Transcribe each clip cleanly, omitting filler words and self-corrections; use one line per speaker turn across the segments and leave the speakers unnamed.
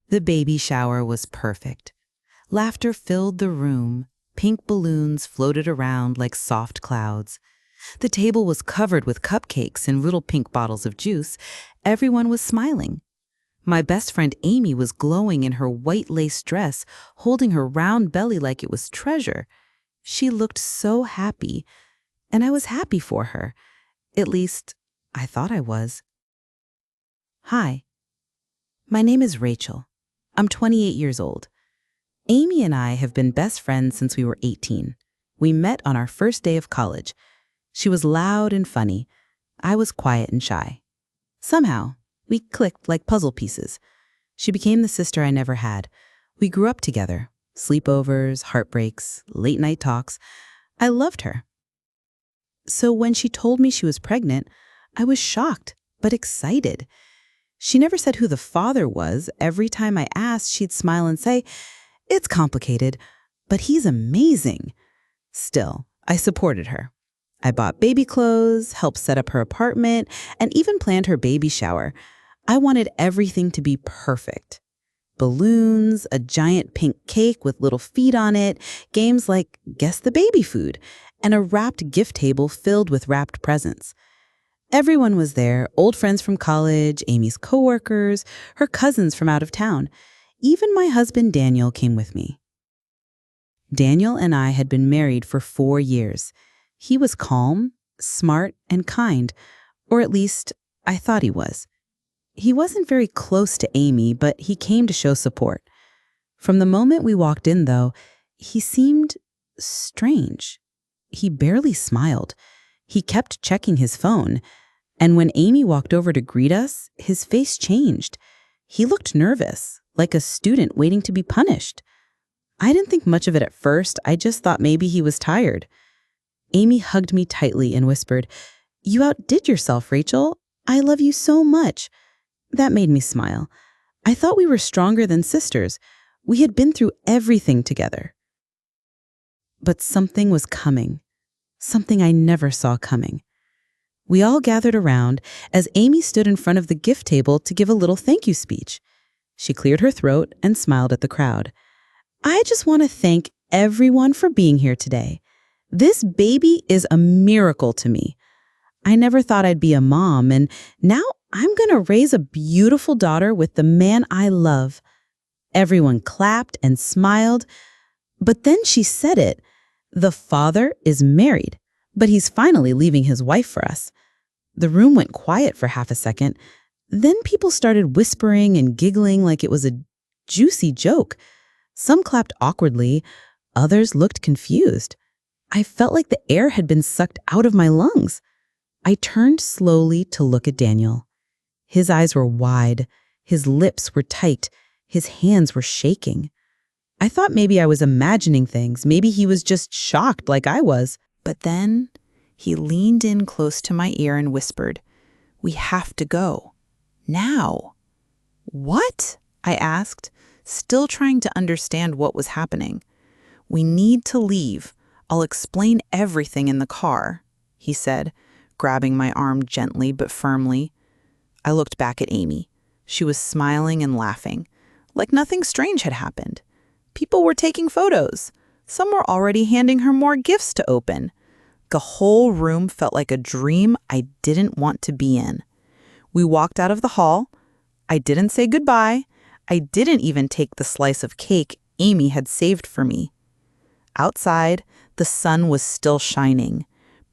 The baby shower was perfect. Laughter filled the room. Pink balloons floated around like soft clouds. The table was covered with cupcakes and little pink bottles of juice. Everyone was smiling. My best friend Amy was glowing in her white lace dress, holding her round belly like it was treasure. She looked so happy, and I was happy for her. At least, I thought I was. Hi, my name is Rachel. I'm 28 years old. Amy and I have been best friends since we were 18. We met on our first day of college. She was loud and funny. I was quiet and shy. Somehow, we clicked like puzzle pieces. She became the sister I never had. We grew up together. Sleepovers, heartbreaks, late-night talks. I loved her. So when she told me she was pregnant, I was shocked, but excited. She never said who the father was. Every time I asked, she'd smile and say, "It's complicated, but he's amazing." Still, I supported her. I bought baby clothes, helped set up her apartment, and even planned her baby shower. I wanted everything to be perfect. Balloons, a giant pink cake with little feet on it, games like Guess the Baby Food, and a wrapped gift table filled with wrapped presents. Everyone was there, old friends from college, Amy's coworkers, her cousins from out of town. Even my husband Daniel came with me. Daniel and I had been married for 4 years. He was calm, smart, and kind, or at least I thought he was. He wasn't very close to Amy, but he came to show support. From the moment we walked in, though, he seemed strange. He barely smiled. He kept checking his phone, and when Amy walked over to greet us, his face changed. He looked nervous, like a student waiting to be punished. I didn't think much of it at first. I just thought maybe he was tired. Amy hugged me tightly and whispered, "You outdid yourself, Rachel. I love you so much." That made me smile. I thought we were stronger than sisters. We had been through everything together. But something was coming. Something I never saw coming. We all gathered around as Amy stood in front of the gift table to give a little thank you speech. She cleared her throat and smiled at the crowd. "I just want to thank everyone for being here today. This baby is a miracle to me. I never thought I'd be a mom, and now I'm going to raise a beautiful daughter with the man I love." Everyone clapped and smiled, but then she said it. "The father is married, but he's finally leaving his wife for us." The room went quiet for half a second. Then people started whispering and giggling like it was a juicy joke. Some clapped awkwardly, others looked confused. I felt like the air had been sucked out of my lungs. I turned slowly to look at Daniel. His eyes were wide, his lips were tight, his hands were shaking. I thought maybe I was imagining things, maybe he was just shocked like I was. But then he leaned in close to my ear and whispered, "We have to go. Now." "What?" I asked, still trying to understand what was happening. "We need to leave. I'll explain everything in the car," he said, grabbing my arm gently but firmly. I looked back at Amy. She was smiling and laughing, like nothing strange had happened. People were taking photos. Some were already handing her more gifts to open. The whole room felt like a dream I didn't want to be in. We walked out of the hall. I didn't say goodbye. I didn't even take the slice of cake Amy had saved for me. Outside, the sun was still shining.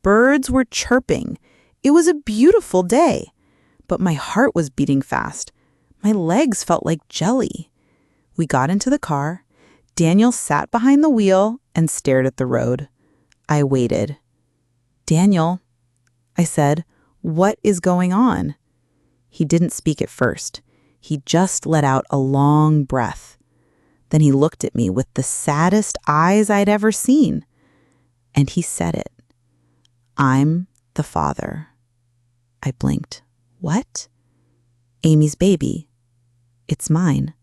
Birds were chirping. It was a beautiful day. But my heart was beating fast. My legs felt like jelly. We got into the car. Daniel sat behind the wheel and stared at the road. I waited. "Daniel," I said, "what is going on?" He didn't speak at first. He just let out a long breath. Then he looked at me with the saddest eyes I'd ever seen. And he said it. "I'm the father." I blinked. "What?" "Amy's baby. It's mine."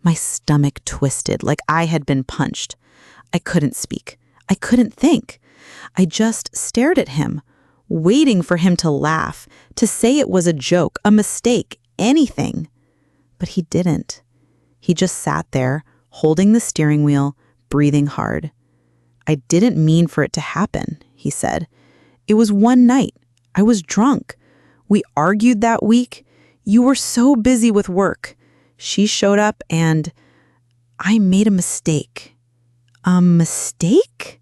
My stomach twisted like I had been punched. I couldn't speak. I couldn't think. I just stared at him, waiting for him to laugh, to say it was a joke, a mistake, anything. But he didn't. He just sat there, holding the steering wheel, breathing hard. "I didn't mean for it to happen," he said. "It was one night. I was drunk. We argued that week. You were so busy with work. She showed up and I made a mistake." A mistake?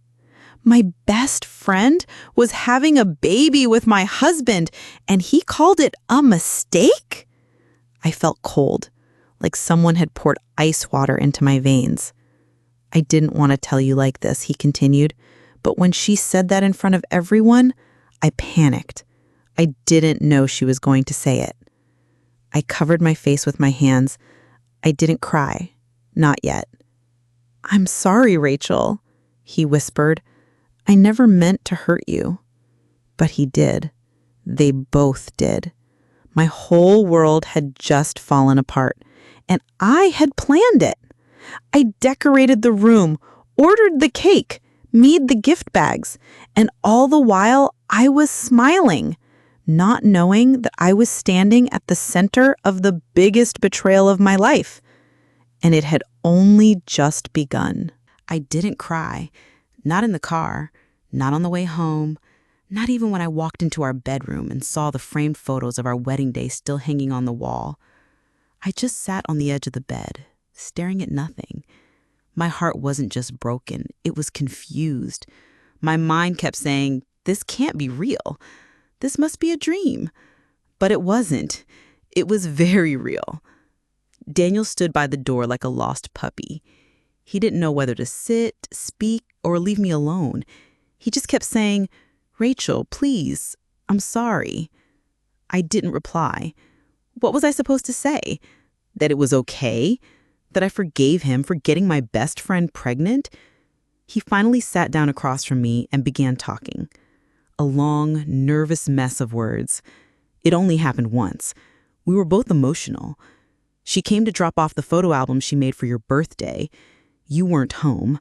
My best friend was having a baby with my husband, and he called it a mistake? I felt cold, like someone had poured ice water into my veins. "I didn't want to tell you like this," he continued, "but when she said that in front of everyone, I panicked. I didn't know she was going to say it." I covered my face with my hands. I didn't cry. Not yet. "I'm sorry, Rachel," he whispered. "I never meant to hurt you." But he did. They both did. My whole world had just fallen apart, and I had planned it. I decorated the room, ordered the cake, made the gift bags, and all the while I was smiling, not knowing that I was standing at the center of the biggest betrayal of my life. And it had only just begun. I didn't cry, not in the car, not on the way home, not even when I walked into our bedroom and saw the framed photos of our wedding day still hanging on the wall. I just sat on the edge of the bed, staring at nothing. My heart wasn't just broken, it was confused. My mind kept saying, "This can't be real. This must be a dream." But it wasn't. It was very real. Daniel stood by the door like a lost puppy. He didn't know whether to sit, speak, or leave me alone. He just kept saying, "Rachel, please, I'm sorry." I didn't reply. What was I supposed to say? That it was okay? That I forgave him for getting my best friend pregnant? He finally sat down across from me and began talking. A long, nervous mess of words. It only happened once. We were both emotional. "She came to drop off the photo album she made for your birthday. You weren't home.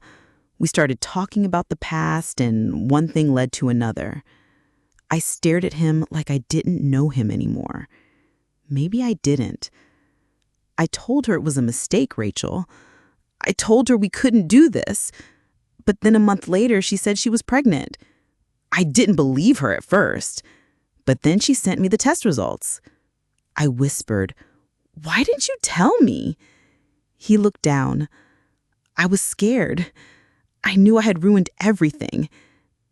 We started talking about the past, and one thing led to another." I stared at him like I didn't know him anymore. Maybe I didn't. "I told her it was a mistake, Rachel. I told her we couldn't do this. But then a month later, she said she was pregnant. I didn't believe her at first. But then she sent me the test results." I whispered, "Why didn't you tell me?" He looked down. I was scared. I knew I had ruined everything.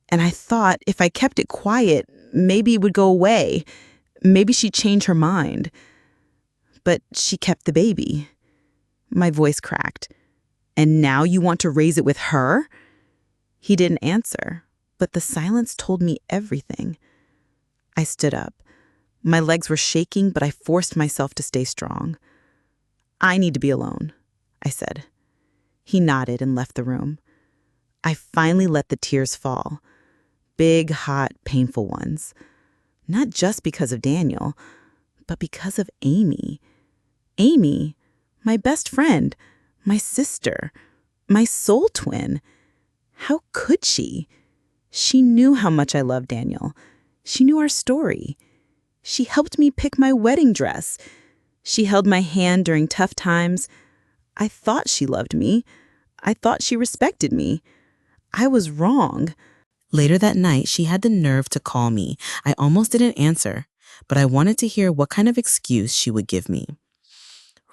And I thought if I kept it quiet, maybe it would go away. Maybe she'd change her mind. But she kept the baby. My voice cracked. "And now you want to raise it with her?" He didn't answer, but the silence told me everything. I stood up. My legs were shaking, but I forced myself to stay strong. "I need to be alone," I said. He nodded and left the room. I finally let the tears fall. Big, hot, painful ones. Not just because of Daniel, but because of Amy. Amy, my best friend, my sister, my soul twin. How could she? She knew how much I loved Daniel. She knew our story. She helped me pick my wedding dress. She held my hand during tough times. I thought she loved me. I thought she respected me. I was wrong. Later that night, she had the nerve to call me. I almost didn't answer, but I wanted to hear what kind of excuse she would give me.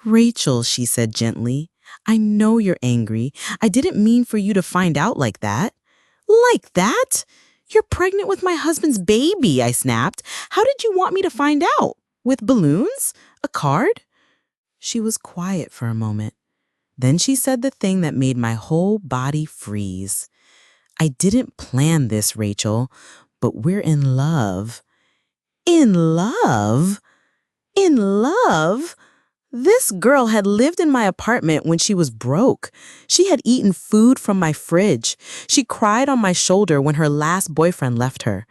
"Rachel," she said gently, "I know you're angry. I didn't mean for you to find out like that." "Like that? You're pregnant with my husband's baby," I snapped. "How did you want me to find out? With balloons? A card?" She was quiet for a moment. Then she said the thing that made my whole body freeze. "I didn't plan this, Rachel, but we're in love." In love? In love? This girl had lived in my apartment when she was broke. She had eaten food from my fridge. She cried on my shoulder when her last boyfriend left her.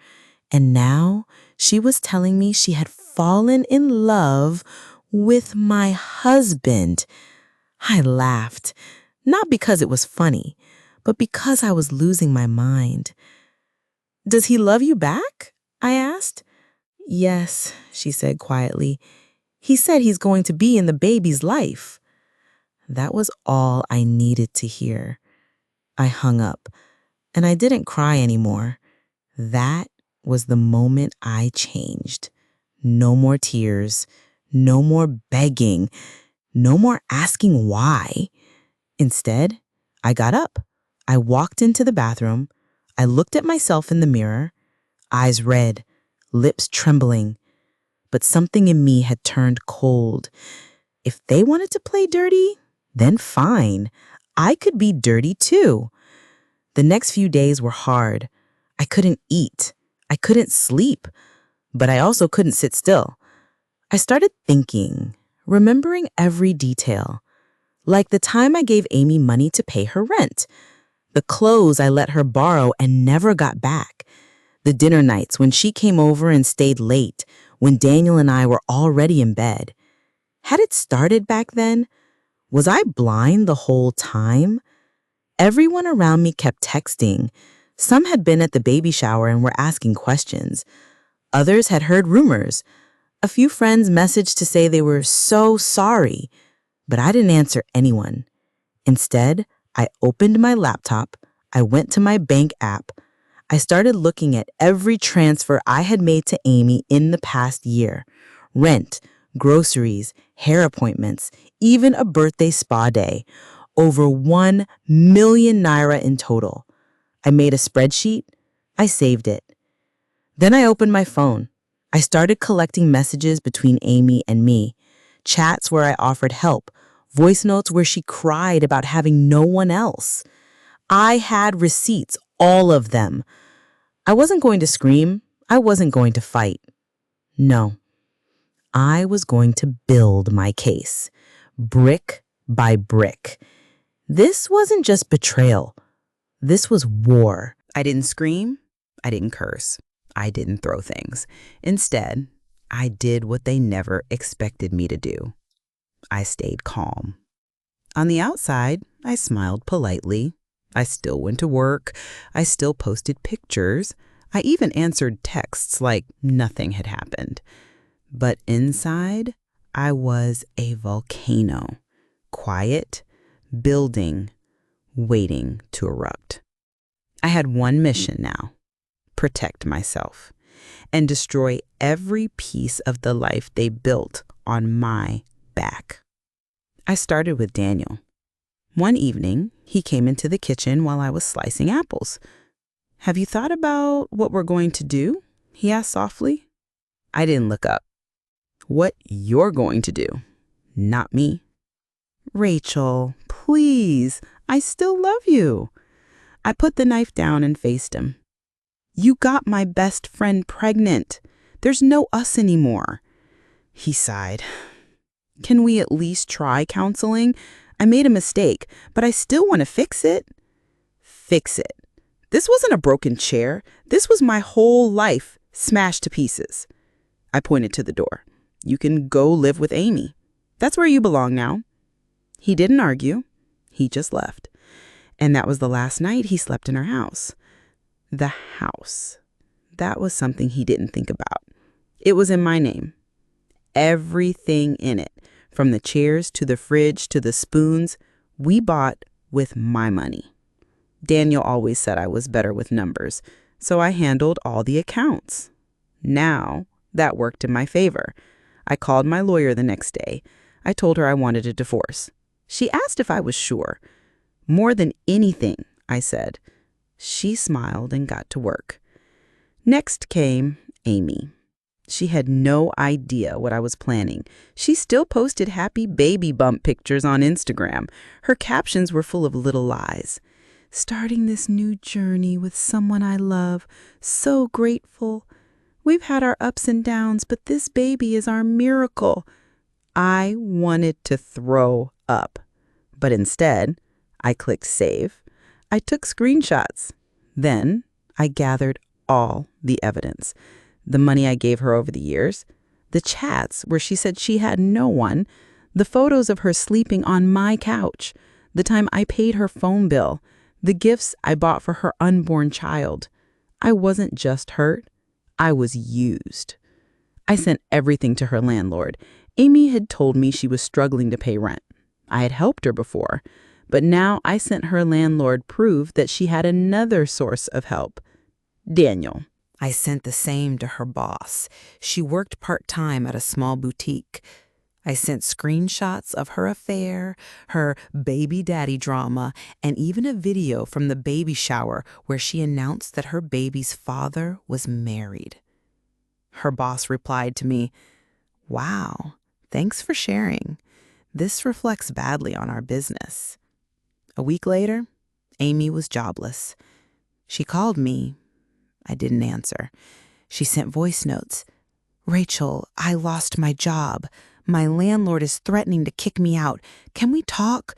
And now she was telling me she had fallen in love with my husband. I laughed, not because it was funny, but because I was losing my mind. "Does he love you back?" I asked. "Yes," she said quietly. "He said he's going to be in the baby's life." That was all I needed to hear. I hung up, and I didn't cry anymore. That was the moment I changed. No more tears, no more begging, no more asking why. Instead, I got up. I walked into the bathroom. I looked at myself in the mirror, eyes red, lips trembling. But something in me had turned cold. If they wanted to play dirty, then fine. I could be dirty too. The next few days were hard. I couldn't eat. I couldn't sleep. But I also couldn't sit still. I started thinking, remembering every detail. Like the time I gave Amy money to pay her rent. The clothes I let her borrow and never got back. The dinner nights when she came over and stayed late, when Daniel and I were already in bed. Had it started back then? Was I blind the whole time? Everyone around me kept texting. Some had been at the baby shower and were asking questions. Others had heard rumors. A few friends messaged to say they were so sorry. But I didn't answer anyone. Instead, I opened my laptop. I went to my bank app. I started looking at every transfer I had made to Amy in the past year. Rent, groceries, hair appointments, even a birthday spa day. Over 1 million naira in total. I made a spreadsheet. I saved it. Then I opened my phone. I started collecting messages between Amy and me. Chats where I offered help. Voice notes where she cried about having no one else. I had receipts, all of them. I wasn't going to scream. I wasn't going to fight. No. I was going to build my case, brick by brick. This wasn't just betrayal. This was war. I didn't scream. I didn't curse. I didn't throw things. Instead, I did what they never expected me to do. I stayed calm. On the outside, I smiled politely. I still went to work. I still posted pictures. I even answered texts like nothing had happened. But inside, I was a volcano. Quiet, building, waiting to erupt. I had one mission now: protect myself and destroy every piece of the life they built on my back. I started with Daniel. One evening, he came into the kitchen while I was slicing apples. "Have you thought about what we're going to do?" he asked softly. I didn't look up. "What you're going to do, not me." "Rachel, please, I still love you." I put the knife down and faced him. "You got my best friend pregnant. There's no us anymore." He sighed. "Can we at least try counseling? I made a mistake, but I still want to fix it." Fix it? This wasn't a broken chair. This was my whole life smashed to pieces. I pointed to the door. "You can go live with Amy. That's where you belong now." He didn't argue. He just left. And that was the last night he slept in our house. The house. That was something he didn't think about. It was in my name. Everything in it, from the chairs to the fridge to the spoons, we bought with my money. Daniel always said I was better with numbers, so I handled all the accounts. Now, that worked in my favor. I called my lawyer the next day. I told her I wanted a divorce. She asked if I was sure. "More than anything," I said. She smiled and got to work. Next came Amy. She had no idea what I was planning. She still posted happy baby bump pictures on Instagram. Her captions were full of little lies. "Starting this new journey with someone I love. So grateful. We've had our ups and downs, but this baby is our miracle." I wanted to throw up. But instead, I clicked save. I took screenshots. Then I gathered all the evidence. The money I gave her over the years, the chats where she said she had no one, the photos of her sleeping on my couch, the time I paid her phone bill, the gifts I bought for her unborn child. I wasn't just hurt. I was used. I sent everything to her landlord. Amy had told me she was struggling to pay rent.
I had helped her before, but now I sent her landlord proof that she had another source of help, Daniel.
I sent the same to her boss. She worked part-time at a small boutique. I sent screenshots of her affair, her baby daddy drama, and even a video from the baby shower where she announced that her baby's father was married. Her boss replied to me, "Wow, thanks for sharing. This reflects badly on our business." A week later, Amy was jobless. She called me. I didn't answer. She sent voice notes. "Rachel, I lost my job. My landlord is threatening to kick me out. Can we talk?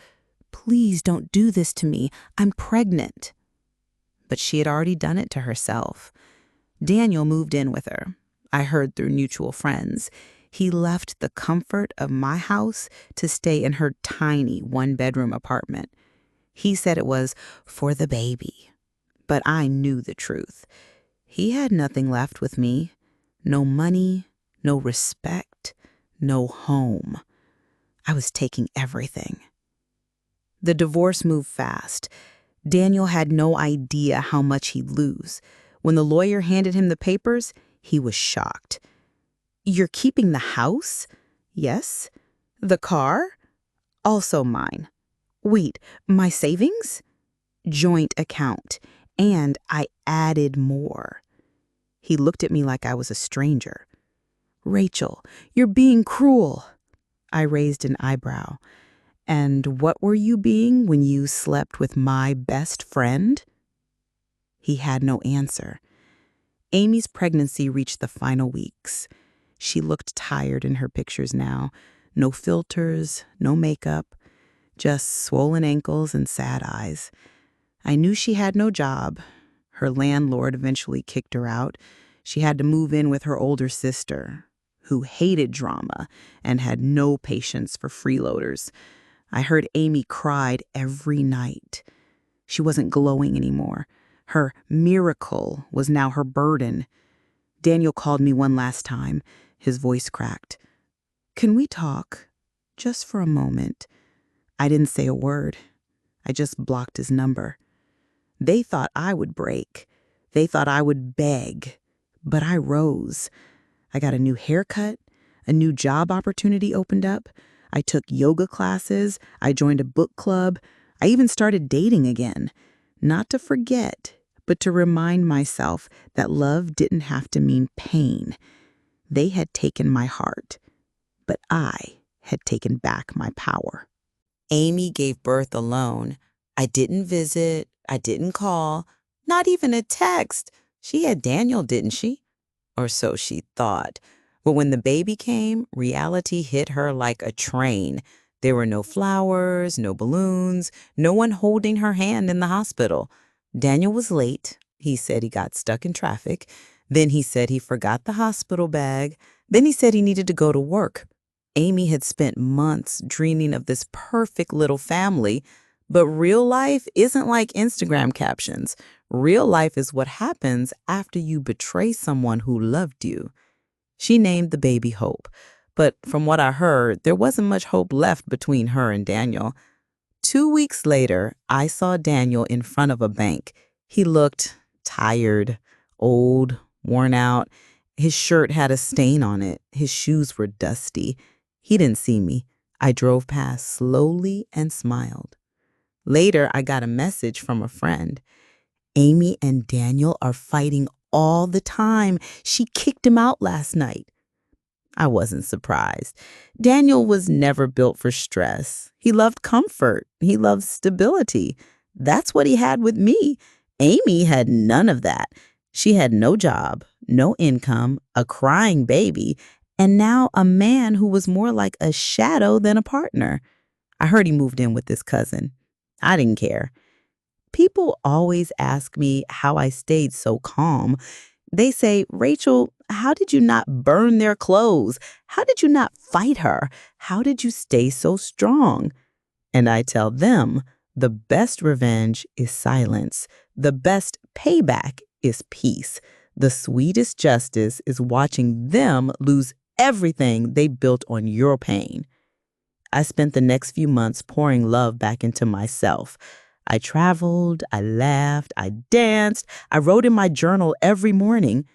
Please don't do this to me. I'm pregnant." But she had already done it to herself. Daniel moved in with her. I heard through mutual friends. He left the comfort of my house to stay in her tiny one-bedroom apartment. He said it was for the baby. But I knew the truth. He had nothing left with me. No money, no respect, no home. I was taking everything. The divorce moved fast. Daniel had no idea how much he'd lose. When the lawyer handed him the papers, he was shocked. "You're keeping the house?" "Yes." "The car?" "Also mine." "Wait, my savings?" "Joint account." And I added more. He looked at me like I was a stranger. "Rachel, you're being cruel." I raised an eyebrow. "And what were you being when you slept with my best friend?" He had no answer. Amy's pregnancy reached the final weeks. She looked tired in her pictures now. No filters, no makeup, just swollen ankles and sad eyes. I knew she had no job. Her landlord eventually kicked her out. She had to move in with her older sister, who hated drama and had no patience for freeloaders. I heard Amy cried every night. She wasn't glowing anymore. Her miracle was now her burden. Daniel called me one last time. His voice cracked. "Can we talk? Just for a moment." I didn't say a word. I just blocked his number. They thought I would break. They thought I would beg. But I rose. I got a new haircut. A new job opportunity opened up. I took yoga classes. I joined a book club. I even started dating again. Not to forget, but to remind myself that love didn't have to mean pain. They had taken my heart, but I had taken back my power. Amy gave birth alone. I didn't visit. I didn't call. Not even a text. She had Daniel, didn't she? Or so she thought. But when the baby came, reality hit her like a train. There were no flowers, no balloons, no one holding her hand in the hospital. Daniel was late. He said he got stuck in traffic. Then he said he forgot the hospital bag. Then he said he needed to go to work. Amy had spent months dreaming of this perfect little family, but real life isn't like Instagram captions. Real life is what happens after you betray someone who loved you. She named the baby Hope, but from what I heard, there wasn't much hope left between her and Daniel. 2 weeks later, I saw Daniel in front of a bank. He looked tired, old, worn out. His shirt had a stain on it. His shoes were dusty. He didn't see me. I drove past slowly and smiled. Later, I got a message from a friend. "Amy and Daniel are fighting all the time. She kicked him out last night." I wasn't surprised. Daniel was never built for stress. He loved comfort. He loved stability. That's what he had with me. Amy had none of that. She had no job, no income, a crying baby, and now a man who was more like a shadow than a partner. I heard he moved in with his cousin. I didn't care. People always ask me how I stayed so calm. They say, "Rachel, how did you not burn their clothes? How did you not fight her? How did you stay so strong?" And I tell them, the best revenge is silence. The best payback is peace. The sweetest justice is watching them lose everything they built on your pain.
I spent the next few months pouring love back into myself. I traveled, I laughed, I danced, I wrote in my journal every morning.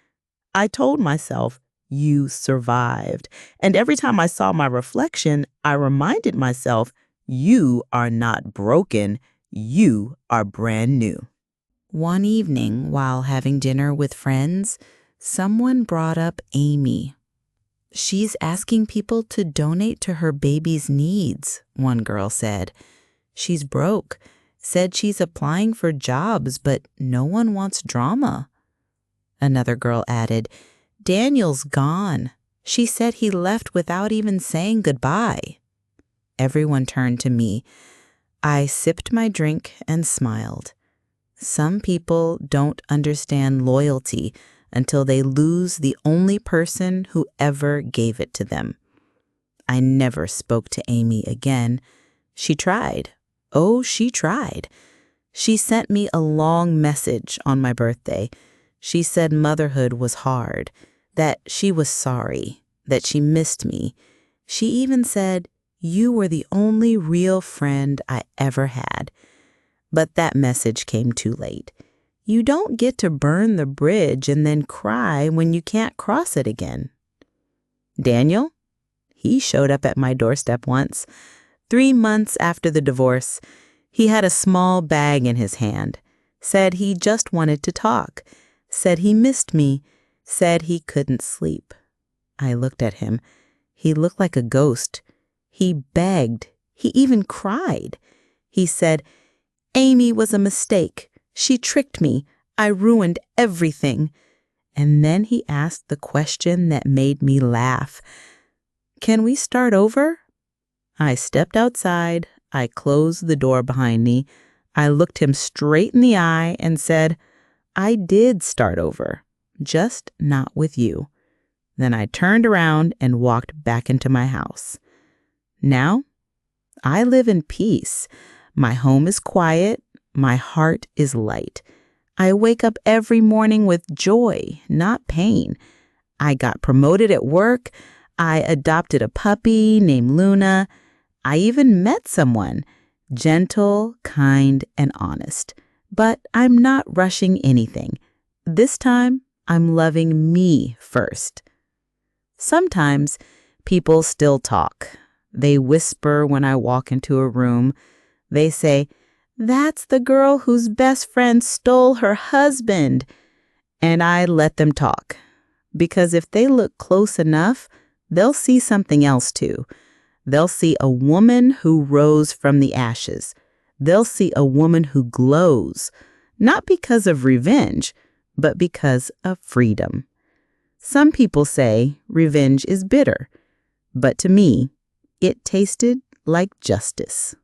I told myself, you survived. And every time I saw my reflection, I reminded myself, you are not broken, you are brand new.
One evening, while having dinner with friends, someone brought up Amy. She's asking people to donate to her baby's needs, one girl said. She's broke, said she's applying for jobs, but no one wants drama. Another girl added, Daniel's gone. She said he left without even saying goodbye. Everyone turned to me. I sipped my drink and smiled. Some people don't understand loyalty until they lose the only person who ever gave it to them. I never spoke to Amy again. She tried. Oh, she tried. She sent me a long message on my birthday. She said motherhood was hard, that she was sorry, that she missed me. She even said, you were the only real friend I ever had. But that message came too late. You don't get to burn the bridge and then cry when you can't cross it again. Daniel? He showed up at my doorstep once. 3 months after the divorce, he had a small bag in his hand, said he just wanted to talk, said he missed me, said he couldn't sleep. I looked at him. He looked like a ghost. He begged. He even cried. He said, Amy was a mistake. She tricked me. I ruined everything. And then he asked the question that made me laugh. Can we start over? I stepped outside. I closed the door behind me. I looked him straight in the eye and said, I did start over, just not with you. Then I turned around and walked back into my house. Now, I live in peace. My home is quiet. My heart is light. I wake up every morning with joy, not pain. I got promoted at work. I adopted a puppy named Luna. I even met someone, gentle, kind, and honest. But I'm not rushing anything. This time, I'm loving me first. Sometimes people still talk. They whisper when I walk into a room. They say, that's the girl whose best friend stole her husband. And I let them talk. Because if they look close enough, they'll see something else too. They'll see a woman who rose from the ashes. They'll see a woman who glows, not because of revenge, but because of freedom. Some people say revenge is bitter, but to me, it tasted like justice.